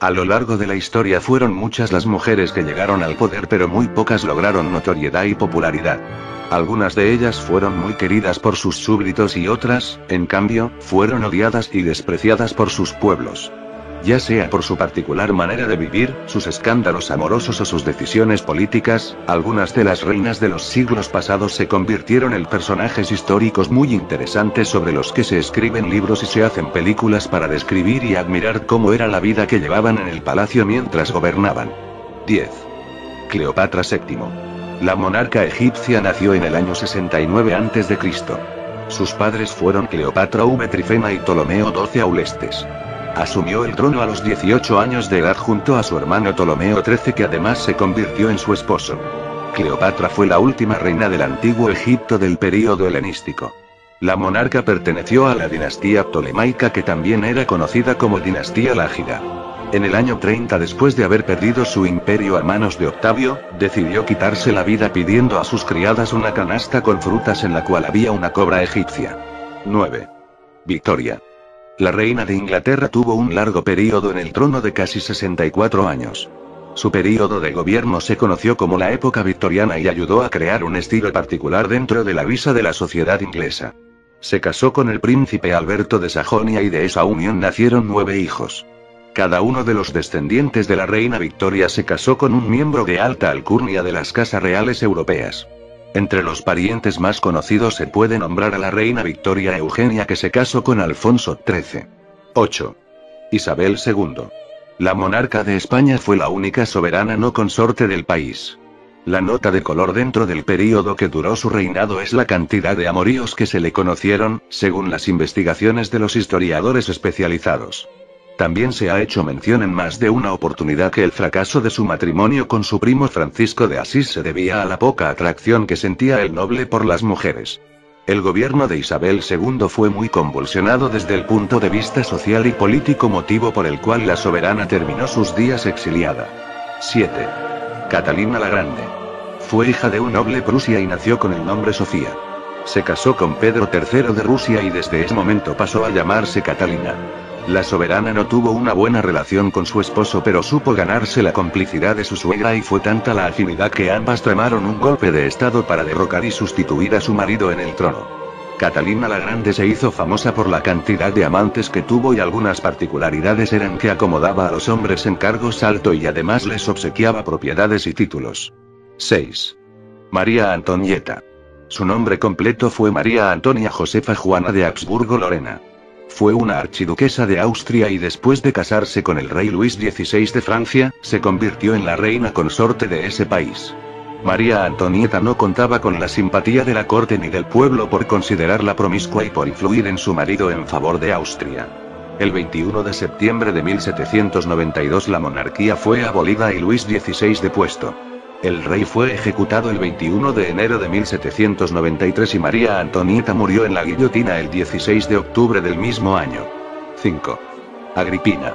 A lo largo de la historia fueron muchas las mujeres que llegaron al poder, pero muy pocas lograron notoriedad y popularidad. Algunas de ellas fueron muy queridas por sus súbditos y otras, en cambio, fueron odiadas y despreciadas por sus pueblos. Ya sea por su particular manera de vivir, sus escándalos amorosos o sus decisiones políticas, algunas de las reinas de los siglos pasados se convirtieron en personajes históricos muy interesantes sobre los que se escriben libros y se hacen películas para describir y admirar cómo era la vida que llevaban en el palacio mientras gobernaban. 10. Cleopatra VII. La monarca egipcia nació en el año 69 a.C. Sus padres fueron Cleopatra V Trifena y Ptolomeo XII Aulestes. Asumió el trono a los 18 años de edad junto a su hermano Ptolomeo XIII, que además se convirtió en su esposo. Cleopatra fue la última reina del antiguo Egipto del período helenístico. La monarca perteneció a la dinastía ptolemaica, que también era conocida como dinastía Lágira. En el año 30 después de haber perdido su imperio a manos de Octavio, decidió quitarse la vida pidiendo a sus criadas una canasta con frutas en la cual había una cobra egipcia. 9. Victoria. La reina de Inglaterra tuvo un largo período en el trono de casi 64 años. Su período de gobierno se conoció como la época victoriana y ayudó a crear un estilo particular dentro de la visa de la sociedad inglesa. Se casó con el príncipe Alberto de Sajonia y de esa unión nacieron 9 hijos. Cada uno de los descendientes de la reina Victoria se casó con un miembro de alta alcurnia de las casas reales europeas. Entre los parientes más conocidos se puede nombrar a la reina Victoria Eugenia, que se casó con Alfonso XIII. 8. Isabel II. La monarca de España fue la única soberana no consorte del país. La nota de color dentro del período que duró su reinado es la cantidad de amoríos que se le conocieron, según las investigaciones de los historiadores especializados. También se ha hecho mención en más de una oportunidad que el fracaso de su matrimonio con su primo Francisco de Asís se debía a la poca atracción que sentía el noble por las mujeres. El gobierno de Isabel II fue muy convulsionado desde el punto de vista social y político, motivo por el cual la soberana terminó sus días exiliada. 7. Catalina la Grande. Fue hija de un noble Prusia y nació con el nombre Sofía. Se casó con Pedro III de Rusia y desde ese momento pasó a llamarse Catalina. La soberana no tuvo una buena relación con su esposo, pero supo ganarse la complicidad de su suegra y fue tanta la afinidad que ambas tramaron un golpe de estado para derrocar y sustituir a su marido en el trono. Catalina la Grande se hizo famosa por la cantidad de amantes que tuvo y algunas particularidades eran que acomodaba a los hombres en cargos altos y además les obsequiaba propiedades y títulos. 6. María Antonieta. Su nombre completo fue María Antonia Josefa Juana de Habsburgo-Lorena. Fue una archiduquesa de Austria y después de casarse con el rey Luis XVI de Francia, se convirtió en la reina consorte de ese país. María Antonieta no contaba con la simpatía de la corte ni del pueblo por considerarla promiscua y por influir en su marido en favor de Austria. El 21 de septiembre de 1792 la monarquía fue abolida y Luis XVI depuesto. El rey fue ejecutado el 21 de enero de 1793 y María Antonieta murió en la guillotina el 16 de octubre del mismo año. 5. Agripina.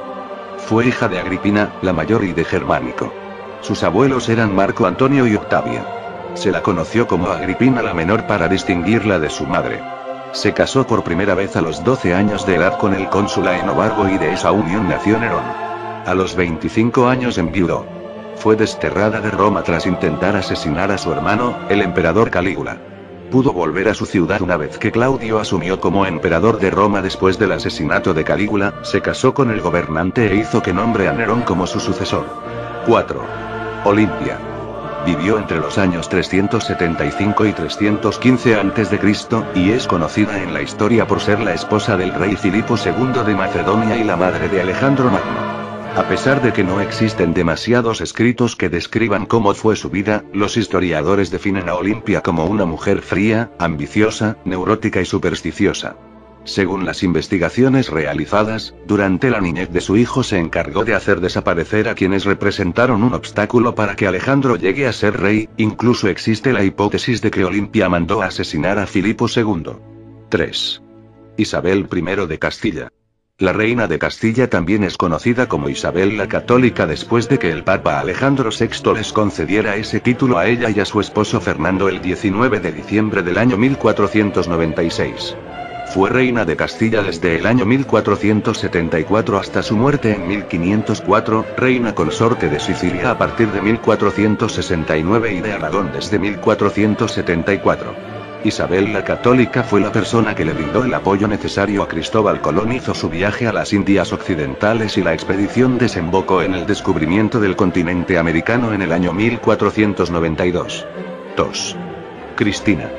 Fue hija de Agripina, la mayor, y de Germánico. Sus abuelos eran Marco Antonio y Octavia. Se la conoció como Agripina la menor para distinguirla de su madre. Se casó por primera vez a los 12 años de edad con el cónsul Aenobarbo y de esa unión nació Nerón. A los 25 años enviudó. Fue desterrada de Roma tras intentar asesinar a su hermano, el emperador Calígula. Pudo volver a su ciudad una vez que Claudio asumió como emperador de Roma después del asesinato de Calígula, se casó con el gobernante e hizo que nombre a Nerón como su sucesor. 4. Olimpia. Vivió entre los años 375 y 315 a.C., y es conocida en la historia por ser la esposa del rey Filipo II de Macedonia y la madre de Alejandro Magno. A pesar de que no existen demasiados escritos que describan cómo fue su vida, los historiadores definen a Olimpia como una mujer fría, ambiciosa, neurótica y supersticiosa. Según las investigaciones realizadas, durante la niñez de su hijo se encargó de hacer desaparecer a quienes representaron un obstáculo para que Alejandro llegue a ser rey. Incluso existe la hipótesis de que Olimpia mandó a asesinar a Filipo II. 3. Isabel I de Castilla. La reina de Castilla también es conocida como Isabel la Católica después de que el Papa Alejandro VI les concediera ese título a ella y a su esposo Fernando el 19 de diciembre del año 1496. Fue reina de Castilla desde el año 1474 hasta su muerte en 1504, reina consorte de Sicilia a partir de 1469 y de Aragón desde 1474. Isabel la Católica fue la persona que le brindó el apoyo necesario a Cristóbal Colón. Hizo su viaje a las Indias Occidentales y la expedición desembocó en el descubrimiento del continente americano en el año 1492. 2. Cristina.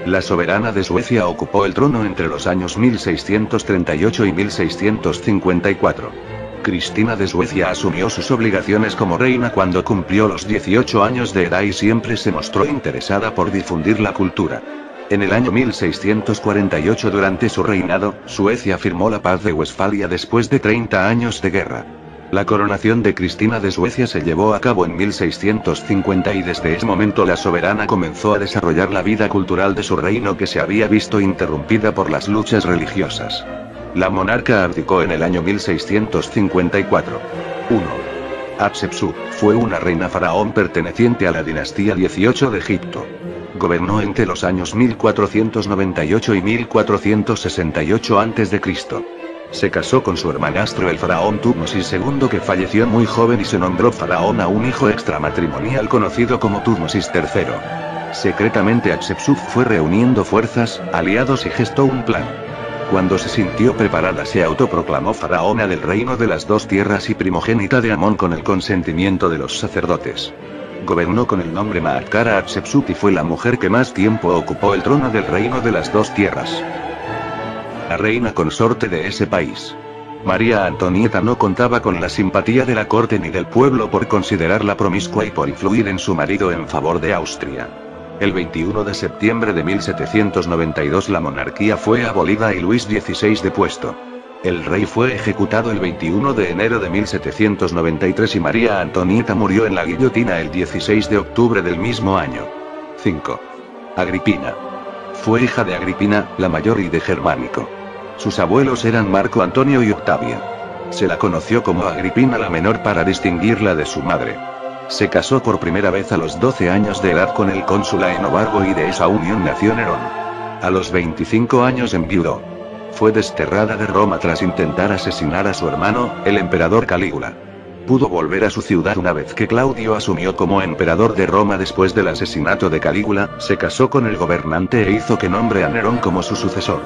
La soberana de Suecia ocupó el trono entre los años 1638 y 1654. Cristina de Suecia asumió sus obligaciones como reina cuando cumplió los 18 años de edad y siempre se mostró interesada por difundir la cultura. En el año 1648, durante su reinado, Suecia firmó la paz de Westfalia después de 30 años de guerra. La coronación de Cristina de Suecia se llevó a cabo en 1650 y desde ese momento la soberana comenzó a desarrollar la vida cultural de su reino, que se había visto interrumpida por las luchas religiosas. La monarca abdicó en el año 1654. 1. Hatshepsut fue una reina faraón perteneciente a la dinastía 18 de Egipto. Gobernó entre los años 1498 y 1468 a.C. Se casó con su hermanastro el faraón Tutmosis II, que falleció muy joven, y se nombró faraón a un hijo extramatrimonial conocido como Tutmosis III. Secretamente Hatshepsut fue reuniendo fuerzas, aliados y gestó un plan. Cuando se sintió preparada, se autoproclamó faraona del reino de las dos tierras y primogénita de Amón con el consentimiento de los sacerdotes. Gobernó con el nombre Maatkara Hatshepsut y fue la mujer que más tiempo ocupó el trono del reino de las dos tierras. La reina consorte de ese país. María Antonieta no contaba con la simpatía de la corte ni del pueblo por considerarla promiscua y por influir en su marido en favor de Austria. El 21 de septiembre de 1792 la monarquía fue abolida y Luis XVI depuesto. El rey fue ejecutado el 21 de enero de 1793 y María Antonieta murió en la guillotina el 16 de octubre del mismo año. 5. Agripina. Fue hija de Agripina, la mayor, y de Germánico. Sus abuelos eran Marco Antonio y Octavia. Se la conoció como Agripina la menor para distinguirla de su madre. Se casó por primera vez a los 12 años de edad con el cónsul Aenobarbo y de esa unión nació Nerón. A los 25 años enviudó. Fue desterrada de Roma tras intentar asesinar a su hermano, el emperador Calígula. Pudo volver a su ciudad una vez que Claudio asumió como emperador de Roma después del asesinato de Calígula. Se casó con el gobernante e hizo que nombre a Nerón como su sucesor.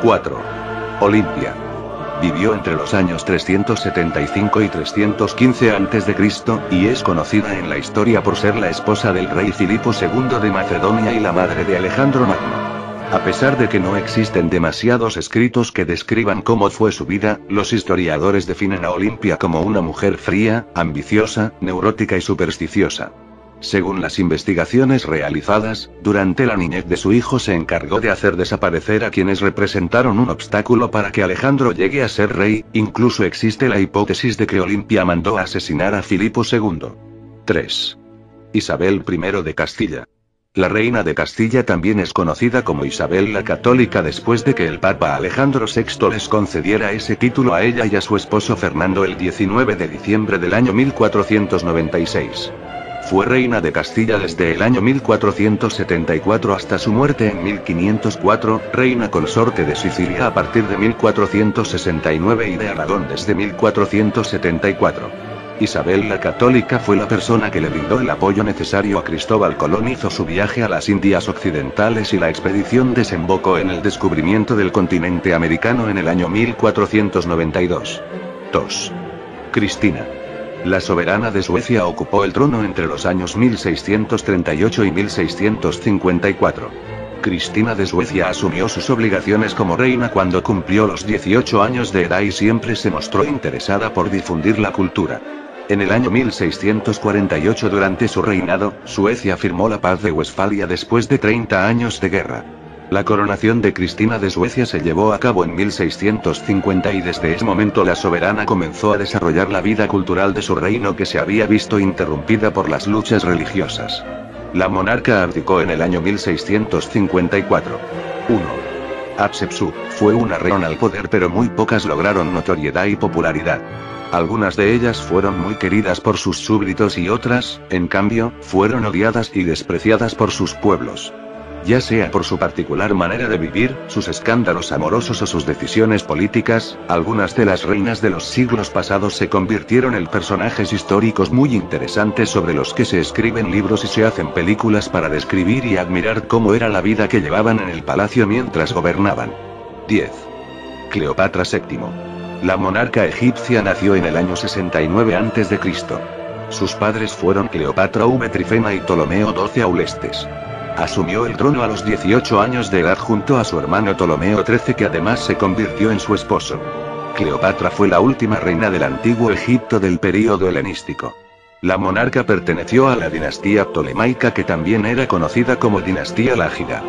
4. Olimpia. Vivió entre los años 375 y 315 a.C., y es conocida en la historia por ser la esposa del rey Filipo II de Macedonia y la madre de Alejandro Magno. A pesar de que no existen demasiados escritos que describan cómo fue su vida, los historiadores definen a Olimpia como una mujer fría, ambiciosa, neurótica y supersticiosa. Según las investigaciones realizadas, durante la niñez de su hijo se encargó de hacer desaparecer a quienes representaron un obstáculo para que Alejandro llegue a ser rey. Incluso existe la hipótesis de que Olimpia mandó a asesinar a Filipo II. 3. Isabel I de Castilla. La reina de Castilla también es conocida como Isabel la Católica después de que el Papa Alejandro VI les concediera ese título a ella y a su esposo Fernando el 19 de diciembre del año 1496. Fue reina de Castilla desde el año 1474 hasta su muerte en 1504, reina consorte de Sicilia a partir de 1469 y de Aragón desde 1474. Isabel la Católica fue la persona que le brindó el apoyo necesario a Cristóbal Colón. Hizo su viaje a las Indias Occidentales y la expedición desembocó en el descubrimiento del continente americano en el año 1492. 2. Cristina. La soberana de Suecia ocupó el trono entre los años 1638 y 1654. Cristina de Suecia asumió sus obligaciones como reina cuando cumplió los 18 años de edad y siempre se mostró interesada por difundir la cultura. En el año 1648, durante su reinado, Suecia firmó la paz de Westfalia después de 30 años de guerra. La coronación de Cristina de Suecia se llevó a cabo en 1650 y desde ese momento la soberana comenzó a desarrollar la vida cultural de su reino, que se había visto interrumpida por las luchas religiosas. La monarca abdicó en el año 1654. 1. Hatshepsut fue una reina al poder, pero muy pocas lograron notoriedad y popularidad. Algunas de ellas fueron muy queridas por sus súbditos y otras, en cambio, fueron odiadas y despreciadas por sus pueblos. Ya sea por su particular manera de vivir, sus escándalos amorosos o sus decisiones políticas, algunas de las reinas de los siglos pasados se convirtieron en personajes históricos muy interesantes sobre los que se escriben libros y se hacen películas para describir y admirar cómo era la vida que llevaban en el palacio mientras gobernaban. 10. Cleopatra VII. La monarca egipcia nació en el año 69 a.C. Sus padres fueron Cleopatra V Trifena y Ptolomeo XII Aulestes. Asumió el trono a los 18 años de edad junto a su hermano Ptolomeo XIII, que además se convirtió en su esposo. Cleopatra fue la última reina del antiguo Egipto del período helenístico. La monarca perteneció a la dinastía ptolemaica, que también era conocida como dinastía Lágida.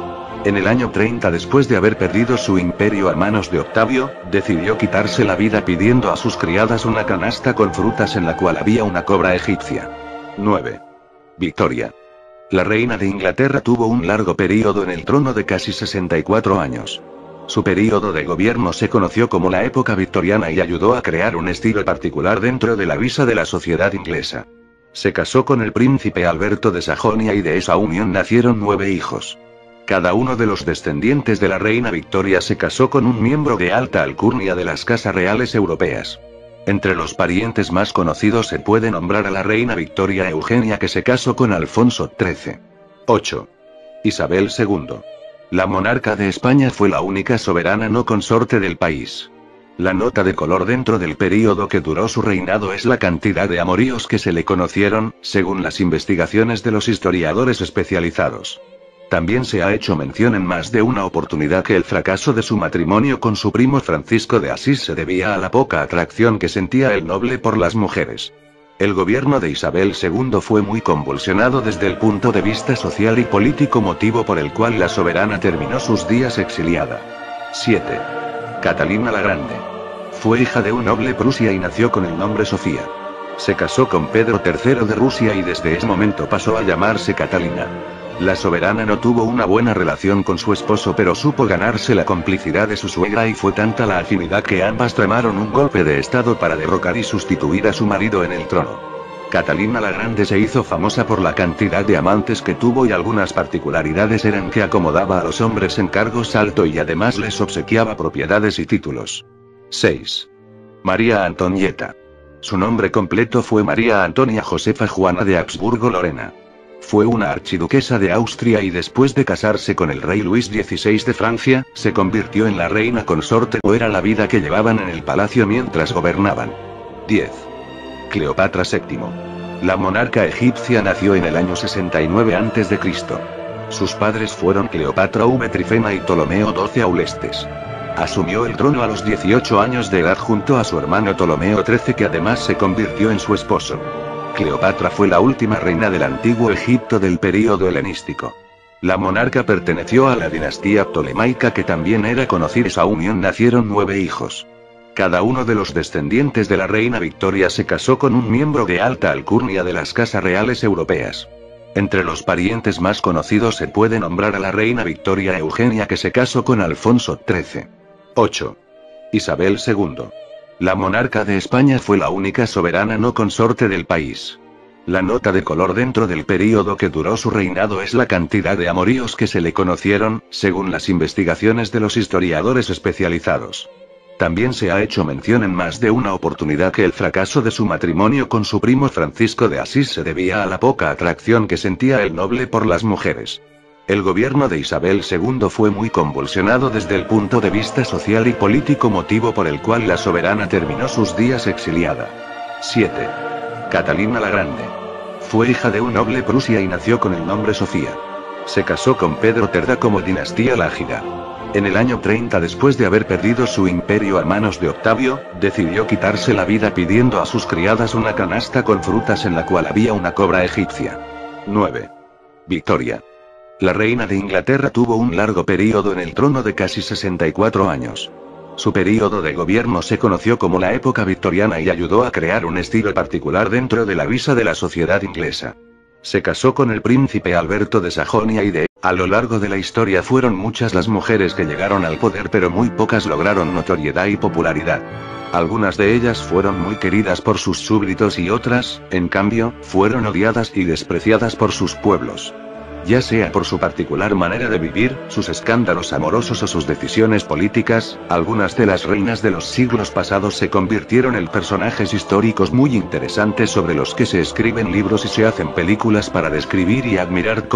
En el año 30 después de haber perdido su imperio a manos de Octavio, decidió quitarse la vida pidiendo a sus criadas una canasta con frutas en la cual había una cobra egipcia. 9. Victoria. La reina de Inglaterra tuvo un largo período en el trono de casi 64 años. Su período de gobierno se conoció como la época victoriana y ayudó a crear un estilo particular dentro de la visa de la sociedad inglesa. Se casó con el príncipe Alberto de Sajonia y de esa unión nacieron 9 hijos. Cada uno de los descendientes de la reina Victoria se casó con un miembro de alta alcurnia de las casas reales europeas. Entre los parientes más conocidos se puede nombrar a la reina Victoria Eugenia, que se casó con Alfonso XIII. 8. Isabel II. La monarca de España fue la única soberana no consorte del país. La nota de color dentro del período que duró su reinado es la cantidad de amoríos que se le conocieron, según las investigaciones de los historiadores especializados. También se ha hecho mención en más de una oportunidad que el fracaso de su matrimonio con su primo Francisco de Asís se debía a la poca atracción que sentía el noble por las mujeres. El gobierno de Isabel II fue muy convulsionado desde el punto de vista social y político, motivo por el cual la soberana terminó sus días exiliada. 7. Catalina la Grande. Fue hija de un noble Prusia y nació con el nombre Sofía. Se casó con Pedro III de Rusia y desde ese momento pasó a llamarse Catalina. La soberana no tuvo una buena relación con su esposo, pero supo ganarse la complicidad de su suegra y fue tanta la afinidad que ambas tramaron un golpe de estado para derrocar y sustituir a su marido en el trono. Catalina la Grande se hizo famosa por la cantidad de amantes que tuvo y algunas particularidades eran que acomodaba a los hombres en cargos altos y además les obsequiaba propiedades y títulos. 6. María Antonieta. Su nombre completo fue María Antonia Josefa Juana de Habsburgo-Lorena. Fue una archiduquesa de Austria y después de casarse con el rey Luis XVI de Francia, se convirtió en la reina consorte, o era la vida que llevaban en el palacio mientras gobernaban. 10. Cleopatra VII. La monarca egipcia nació en el año 69 a.C. Sus padres fueron Cleopatra V Trifena y Ptolomeo XII Aulestes. Asumió el trono a los 18 años de edad junto a su hermano Ptolomeo XIII, que además se convirtió en su esposo. Cleopatra fue la última reina del antiguo Egipto del período helenístico. La monarca perteneció a la dinastía ptolemaica, que también era conocida. De esa unión nacieron 9 hijos. Cada uno de los descendientes de la reina Victoria se casó con un miembro de alta alcurnia de las casas reales europeas. Entre los parientes más conocidos se puede nombrar a la reina Victoria Eugenia, que se casó con Alfonso XIII. 8. Isabel II. La monarca de España fue la única soberana no consorte del país. La nota de color dentro del período que duró su reinado es la cantidad de amoríos que se le conocieron, según las investigaciones de los historiadores especializados. También se ha hecho mención en más de una oportunidad que el fracaso de su matrimonio con su primo Francisco de Asís se debía a la poca atracción que sentía el noble por las mujeres. El gobierno de Isabel II fue muy convulsionado desde el punto de vista social y político, motivo por el cual la soberana terminó sus días exiliada. 7. Catalina la Grande. Fue hija de un noble Prusia y nació con el nombre Sofía. Se casó con Pedro III como dinastía Lágida. En el año 30 después de haber perdido su imperio a manos de Octavio, decidió quitarse la vida pidiendo a sus criadas una canasta con frutas en la cual había una cobra egipcia. 9. Victoria. La reina de Inglaterra tuvo un largo período en el trono de casi 64 años. Su período de gobierno se conoció como la época victoriana y ayudó a crear un estilo particular dentro de la visa de la sociedad inglesa. Se casó con el príncipe Alberto de Sajonia y a lo largo de la historia fueron muchas las mujeres que llegaron al poder, pero muy pocas lograron notoriedad y popularidad. Algunas de ellas fueron muy queridas por sus súbditos y otras, en cambio, fueron odiadas y despreciadas por sus pueblos. Ya sea por su particular manera de vivir, sus escándalos amorosos o sus decisiones políticas, algunas de las reinas de los siglos pasados se convirtieron en personajes históricos muy interesantes sobre los que se escriben libros y se hacen películas para describir y admirar cómo